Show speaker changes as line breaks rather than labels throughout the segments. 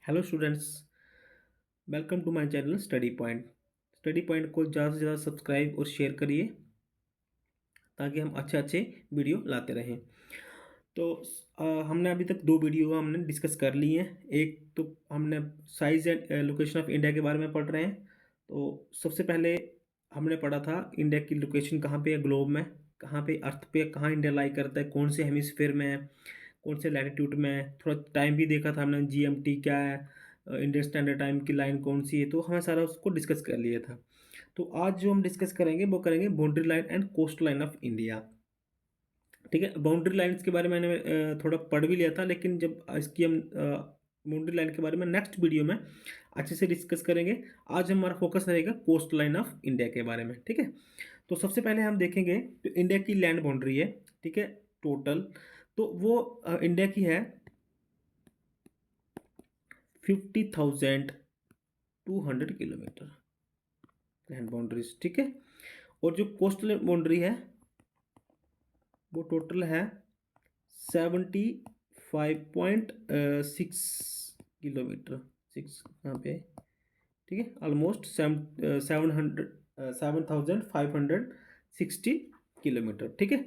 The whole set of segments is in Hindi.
Hello students, welcome to my channel study point. Study point को ज़्यादा से ज़्यादा सब्सक्राइब और शेयर करिए ताकि हम अच्छे अच्छे वीडियो लाते रहें। तो हमने अभी तक दो वीडियो हमने डिस्कस कर ली हैं। एक तो हमने size and location of India के बारे में पढ़ रहे हैं। तो सबसे पहले हमने पढ़ा था इंडिया की लोकेशन कहाँ पे है ग्लोब में, कहाँ पे अर्थ पे, कहाँ इंडिया लाई करता है, कौन से हेमिस्फेयर में है, कौन से लैटिट्यूड में है। थोड़ा टाइम भी देखा था हमने, जीएमटी क्या है, इंडियन स्टैंडर्ड टाइम की लाइन कौन सी है, तो हमें सारा उसको डिस्कस कर लिया था। तो आज जो हम डिस्कस करेंगे वो करेंगे boundary line and coast line of India. ठीक है, बाउंड्री लाइन्स के बारे में मैंने थोड़ा पढ़ भी लिया था, लेकिन जब इसकी हम बाउंड्री लाइन के बारे में नेक्स्ट वीडियो में अच्छे से डिस्कस करेंगे। आज हमारा फोकस रहेगा कोस्ट लाइन ऑफ इंडिया के बारे में। ठीक है, तो सबसे पहले हम देखेंगे तो इंडिया की लैंड बाउंड्री है। ठीक है, टोटल तो वो इंडिया की है 50,200 किलोमीटर लैंड बाउंड्रीज। ठीक है, और जो कोस्टल बाउंड्री है वो टोटल है 75.6 किलोमीटर, 6 यहाँ पे। ठीक है, ऑलमोस्ट 7,560 किलोमीटर। ठीक है,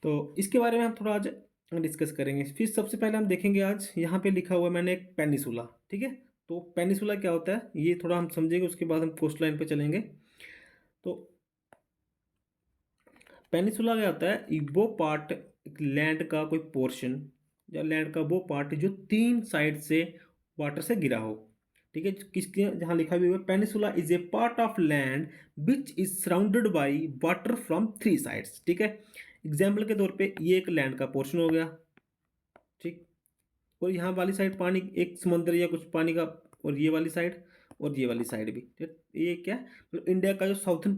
तो इसके बारे में हम थोड़ा आज डिस्कस करेंगे। फिर सबसे पहले हम देखेंगे, आज यहाँ पे लिखा हुआ है मैंने एक पेनिसुला। ठीक है, तो पेनिसुला क्या होता है ये थोड़ा हम समझेंगे, उसके बाद हम कोस्ट लाइन पे चलेंगे। तो पेनिसुला क्या होता है, वो पार्ट लैंड का कोई पोर्शन या लैंड का वो पार्ट जो 3 साइड से वाटर से घिरा हो। ठीक है, किसके जहाँ लिखा भी हुआ है, peninsula is a part of land which is surrounded by water from 3 sides. ठीक है, एग्जाम्पल के तौर पे ये एक लैंड का पोर्शन हो गया। ठीक, और यहाँ वाली साइड पानी, एक समुद्र या कुछ पानी का, और ये वाली साइड और ये वाली साइड भी। ठीक, ये क्या है, मतलब इंडिया का जो साउथर्न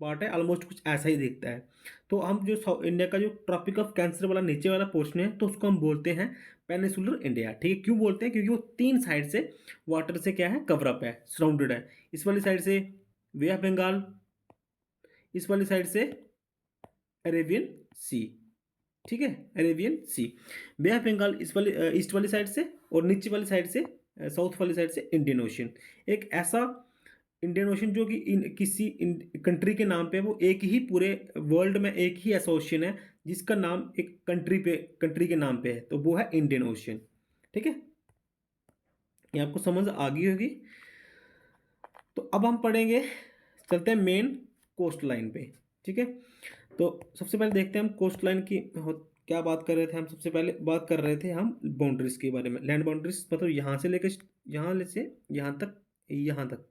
पार्ट है ऑलमोस्ट कुछ ऐसा ही दिखता है। तो हम जो इंडिया का जो ट्रॉपिक ऑफ कैंसर वाला नीचे वाला पोर्शन है, तो उसको हम बोलते हैं पेनिसुलर इंडिया। ठीक है, क्यों बोलते हैं, क्योंकि वो 3 साइड से वाटर से क्या है, कवर अप है, सराउंडेड है। इस वाली साइड से वे ऑफ बंगाल, इस वाली साइड से अरेबियन सी। ठीक है, Arabian sea, bay of Bengal इस वाली ईस्ट वाली साइड से, और नीचे वाली साइड से साउथ वाली साइड से इंडियन ओशन। एक ऐसा इंडियन ओशन जो कि किसी कंट्री के नाम पे, वो एक ही पूरे वर्ल्ड में एक ही ऐसा ओशन है जिसका नाम एक कंट्री के नाम पे है, तो वो है इंडियन ओशन। ठीक है, ये आपको समझ आ गई होगी। तो अब हम पढ़ेंगे, चलते हैं मेन कोस्ट लाइन पे। ठीक है, तो सबसे पहले देखते हैं हम कोस्ट लाइन की क्या बात कर रहे थे। हम सबसे पहले बात कर रहे थे हम बाउंड्रीज के बारे में। लैंड बाउंड्रीज मतलब यहाँ से लेकर यहाँ से यहाँ तक, यहाँ तक।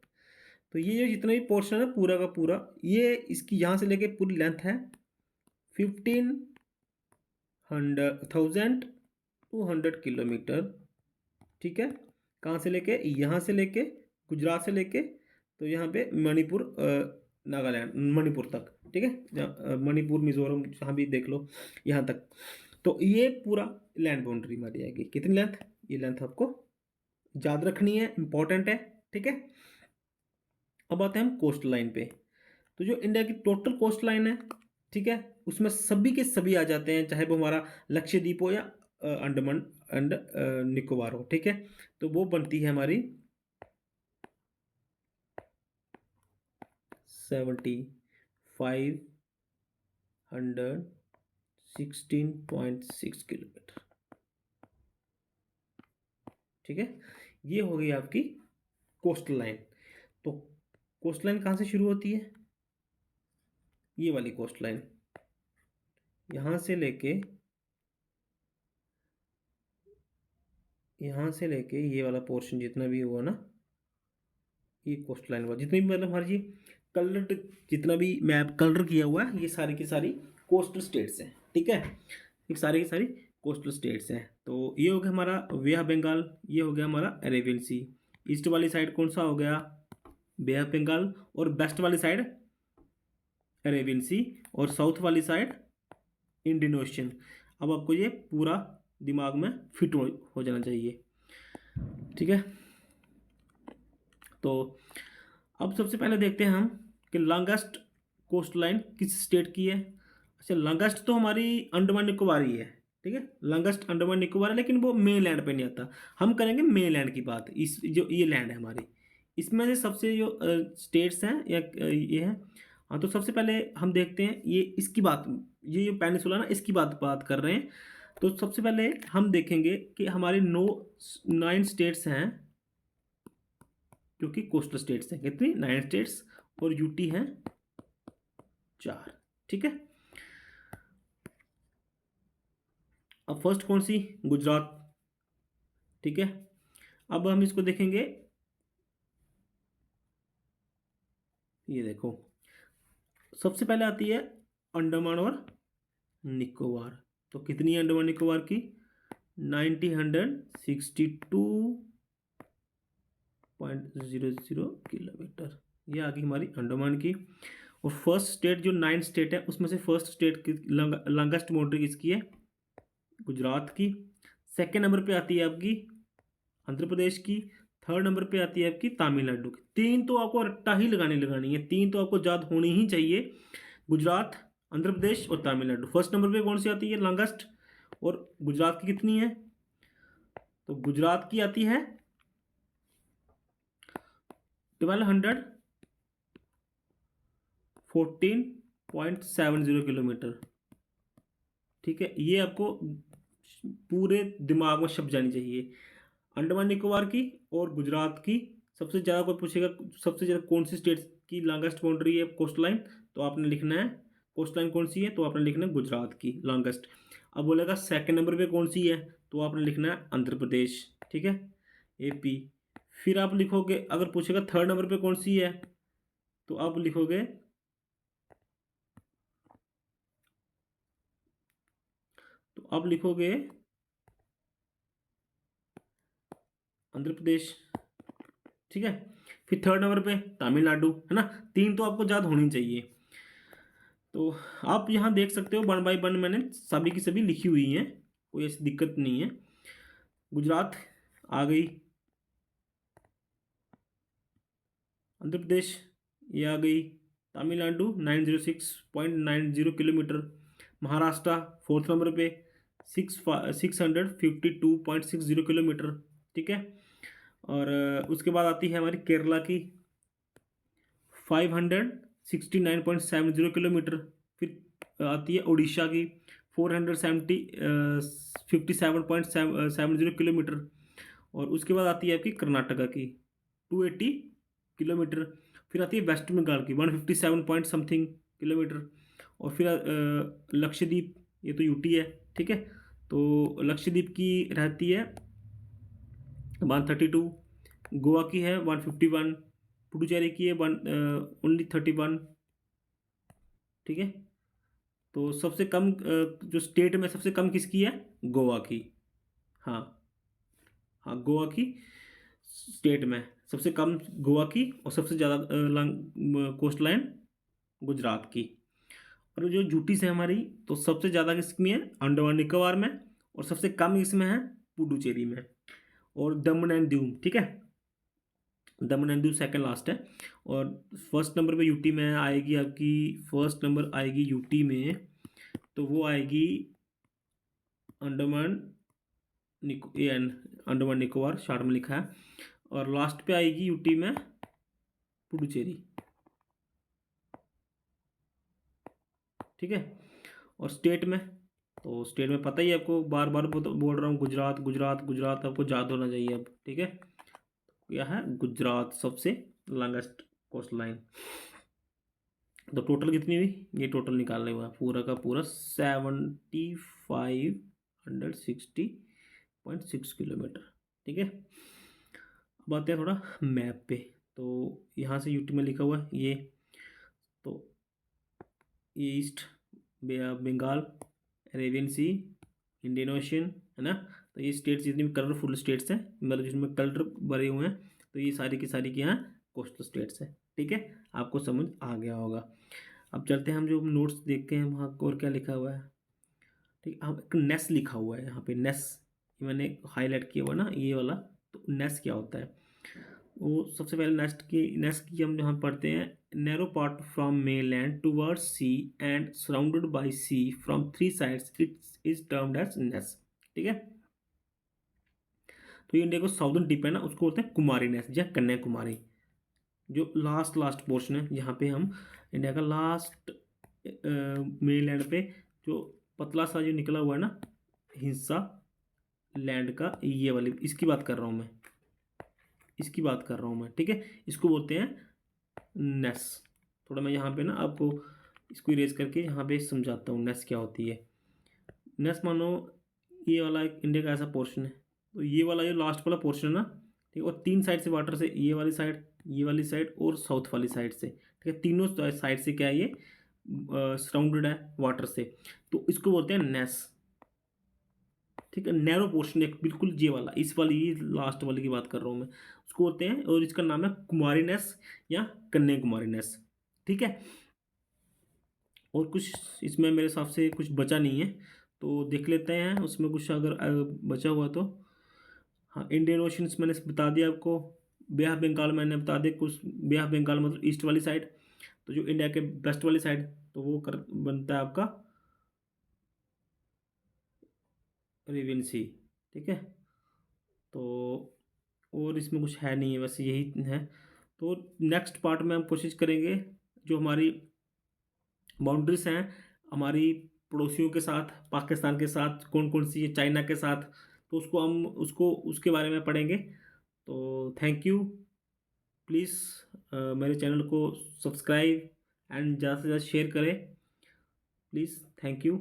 तो ये जो जितना भी पोर्शन है पूरा का पूरा, ये इसकी यहाँ से लेके पूरी लेंथ है 15,200 किलोमीटर। ठीक है, कहाँ से लेके, यहाँ से लेके, गुजरात से लेके, तो यहाँ पे मणिपुर, नागालैंड, मणिपुर तक। ठीक है, मणिपुर मिजोरम जहाँ भी देख लो, यहाँ तक। तो ये पूरा लैंड बाउंड्री मारी जाएगी। कितनी लेंथ, ये लेंथ आपको याद रखनी है, इंपॉर्टेंट है। ठीक है, अब आते हैं हम कोस्ट लाइन पे। तो जो इंडिया की टोटल कोस्ट लाइन है, ठीक है, उसमें सभी के सभी आ जाते हैं, चाहे वो हमारा लक्षद्वीप हो या अंडमान एंड निकोबार हो। ठीक है, तो वो बनती है हमारी 7,516.6 किलोमीटर। ठीक है, ये हो गई आपकी कोस्टल लाइन। तो कोस्ट लाइन कहाँ से शुरू होती है, ये वाली कोस्ट लाइन यहाँ से लेके, यहाँ से लेके ये वाला पोर्शन जितना भी हुआ ना, ये कोस्ट लाइन हुआ। जितनी भी मतलब हमारी ये कलर्ड, जितना भी मैप कलर किया हुआ है, ये सारी की सारी कोस्टल स्टेट्स हैं। ठीक है, ये सारी की सारी कोस्टल स्टेट्स हैं। तो ये हो गया हमारा वे ऑफ बंगाल, ये हो गया हमारा अरेबियन सी। ईस्ट वाली साइड कौन सा हो गया, बे ऑफ बंगाल, और वेस्ट वाली साइड अरेबियन सी, और साउथ वाली साइड इंडियन ओशन। अब आपको ये पूरा दिमाग में फिट हो जाना चाहिए। ठीक है, तो अब सबसे पहले देखते हैं हम कि लॉन्गेस्ट कोस्ट लाइन किस स्टेट की है। अच्छा, लॉन्गेस्ट तो हमारी अंडमान निकोबार ही है। ठीक है। लॉन्गेस्ट अंडमान निकोबार है, लेकिन वो मेन लैंड पे नहीं आता। हम करेंगे मेन लैंड की बात। इस जो ये लैंड है हमारी, इसमें से सबसे जो स्टेट्स हैं या ये है, हाँ, तो सबसे पहले हम देखते हैं ये इसकी बात, ये जो पेनिसुला ना, इसकी बात कर रहे हैं। तो सबसे पहले हम देखेंगे कि हमारे 9 स्टेट्स हैं जो कि कोस्टल स्टेट्स हैं। कितनी? 9 स्टेट्स, और यूटी हैं 4। ठीक है। अब फर्स्ट कौन सी? गुजरात। ठीक है। अब हम इसको देखेंगे, ये देखो, सबसे पहले आती है अंडमान और निकोबार। तो कितनी है अंडमान निकोबार की? 90,162.00 किलोमीटर। ये आ गई हमारी अंडमान की। और फर्स्ट स्टेट जो 9 स्टेट है उसमें से फर्स्ट स्टेट की लॉन्गेस्ट बाउंड्री किसकी है? गुजरात की। सेकेंड नंबर पे आती है आपकी आंध्र प्रदेश की। थर्ड नंबर पे आती है आपकी तमिलनाडु की। 3 तो आपको रट्टा ही लगानी है, 3 तो आपको याद होनी ही चाहिए, गुजरात, आंध्र प्रदेश और तमिलनाडु। फर्स्ट नंबर पे कौन सी आती है लॉन्गेस्ट? और गुजरात की कितनी है? तो गुजरात की आती है 1214.70 किलोमीटर। ठीक है, ये आपको पूरे दिमाग में छप जानी चाहिए। अंडमान निकोबार की और गुजरात की। सबसे ज़्यादा कोई पूछेगा सबसे ज़्यादा कौन सी स्टेट की लॉन्गेस्ट बाउंड्री है कोस्ट लाइन, तो आपने लिखना है कोस्ट लाइन कौन सी है, तो आपने लिखना है गुजरात की लॉन्गेस्ट। अब बोलेगा सेकंड नंबर पे कौन सी है, तो आपने लिखना है आंध्र प्रदेश। ठीक है, एपी। फिर आप लिखोगे, अगर पूछेगा थर्ड नंबर पे कौन सी है, तो आप लिखोगे आंध्र प्रदेश। ठीक है। फिर थर्ड नंबर पे तमिलनाडु, है ना। 3 तो आपको याद होनी चाहिए। तो आप यहाँ देख सकते हो 1 बाय 1 मैंने सभी की सभी लिखी हुई हैं, कोई ऐसी दिक्कत नहीं है। गुजरात आ गई, आंध्र प्रदेश ये आ गई, Tamil Nadu 906.90 kilometre, Maharashtra fourth number पे 652.60 किलोमीटर। ठीक है। और उसके बाद आती है हमारी केरला की 569.70 किलोमीटर। फिर आती है उड़ीसा की 457 किलोमीटर। और उसके बाद आती है आपकी कर्नाटका की 280 किलोमीटर। फिर आती है वेस्ट बंगाल की 157 पॉइंट समथिंग किलोमीटर। और फिर लक्षद्वीप, ये तो यूटी है। ठीक है। तो लक्षद्वीप की रहती है 132, गोवा की है 151, पुडुचेरी की है ओनली 31। ठीक है। तो सबसे कम जो स्टेट में सबसे कम किसकी है? गोवा की। हाँ, हाँ, गोवा की स्टेट में सबसे कम गोवा की, और सबसे ज़्यादा कोस्ट लाइन गुजरात की। और जो यूटीज है हमारी, तो सबसे ज़्यादा किसमें है? अंडमान निकोबार में। और सबसे कम इसमें है पुडुचेरी में और दमन एंड दीव। ठीक है, दमन एंड दीव सेकेंड लास्ट है। और फर्स्ट नंबर पे यूटी में आएगी आपकी, फर्स्ट नंबर आएगी यूटी में, तो वो आएगी अंडमान अंडमान निकोबार शॉर्ट में लिखा है। और लास्ट पे आएगी यूटी में पुडुचेरी। ठीक है। और स्टेट में, तो स्टेट में पता ही है आपको, बार बार बोल रहा हूँ, गुजरात गुजरात गुजरात आपको याद होना चाहिए अब। ठीक है, यह है गुजरात सबसे लॉन्गेस्ट कोस्ट लाइन। तो टोटल कितनी हुई, ये टोटल निकालने हुआ पूरा का पूरा 7560.6 किलोमीटर। ठीक है। अब आते हैं थोड़ा मैप पे। तो यहाँ से यूटी में लिखा हुआ है ये, तो ये ईस्ट बंगाल, अरेबियन सी, इंडियन ओशियन, है ना। तो ये स्टेट्स जितनी भी कलरफुल स्टेट्स हैं, मतलब जिसमें कलर भरे हुए हैं, तो ये सारी की सारी की यहाँ कोस्टल स्टेट्स हैं। ठीक है, आपको समझ आ गया होगा। अब चलते हैं हम जो नोट्स देखते हैं वहाँ और क्या लिखा हुआ है। ठीक है, एक नेस लिखा हुआ है यहाँ पे, नेस मैंने हाईलाइट किया हुआ ना ये वाला। तो नेस क्या होता है? वो सबसे पहले नेस की हम यहाँ पढ़ते हैं narrow part from mainland towards sea and surrounded by sea from three sides, it is termed as नेस। ठीक है, तो ये इंडिया को साउदर्न टिप है ना, उसको बोलते हैं कुमारी नेस या कन्याकुमारी। जो लास्ट लास्ट पोर्शन है जहाँ पे हम इंडिया का लास्ट मेन पे जो पतला सा जो निकला हुआ है ना हिस्सा लैंड का, ये वाली इसकी बात कर रहा हूँ मैं, इसकी बात कर रहा हूँ मैं। ठीक है, इसको बोलते हैं नेस। थोड़ा मैं यहाँ पे ना आपको इसको इरेज करके यहाँ पे समझाता हूँ नेस क्या होती है। नेस मानो ये वाला एक इंडिया का ऐसा पोर्शन है, तो ये वाला जो लास्ट वाला पोर्शन है ना, ठीक है, और तीन साइड से वाटर से, ये वाली साइड, ये वाली साइड और साउथ वाली साइड से, ठीक है, तीनों साइड से क्या है ये सराउंडेड है वाटर से, तो इसको बोलते हैं नेस। ठीक है, नैरो पोर्शन एक बिल्कुल ये वाला, इस वाली ये लास्ट वाली की बात कर रहा हूँ मैं, उसको बोलते हैं, और इसका नाम है कुमारी नेस या कन्याकुमारी नेस। ठीक है, और कुछ इसमें मेरे हिसाब से कुछ बचा नहीं है, तो देख लेते हैं उसमें कुछ अगर बचा हुआ तो। हाँ, इंडियन ओशंस मैंने बता दिया आपको। बे ऑफ बंगाल मैंने बता दिया कुछ, बे ऑफ बंगाल मतलब ईस्ट वाली साइड, तो जो इंडिया के वेस्ट वाली साइड, तो वो कर बनता है आपका अरेबियन सी। ठीक है, तो और इसमें कुछ है नहीं है, बस यही है। तो नेक्स्ट पार्ट में हम कोशिश करेंगे जो हमारी बाउंड्रीज हैं हमारी पड़ोसियों के साथ, पाकिस्तान के साथ कौन कौन सी है, चाइना के साथ, तो उसको हम उसको उसके बारे में पढ़ेंगे। तो थैंक यू। प्लीज़ मेरे चैनल को सब्सक्राइब एंड ज़्यादा से ज़्यादा शेयर करें प्लीज़। Thank you.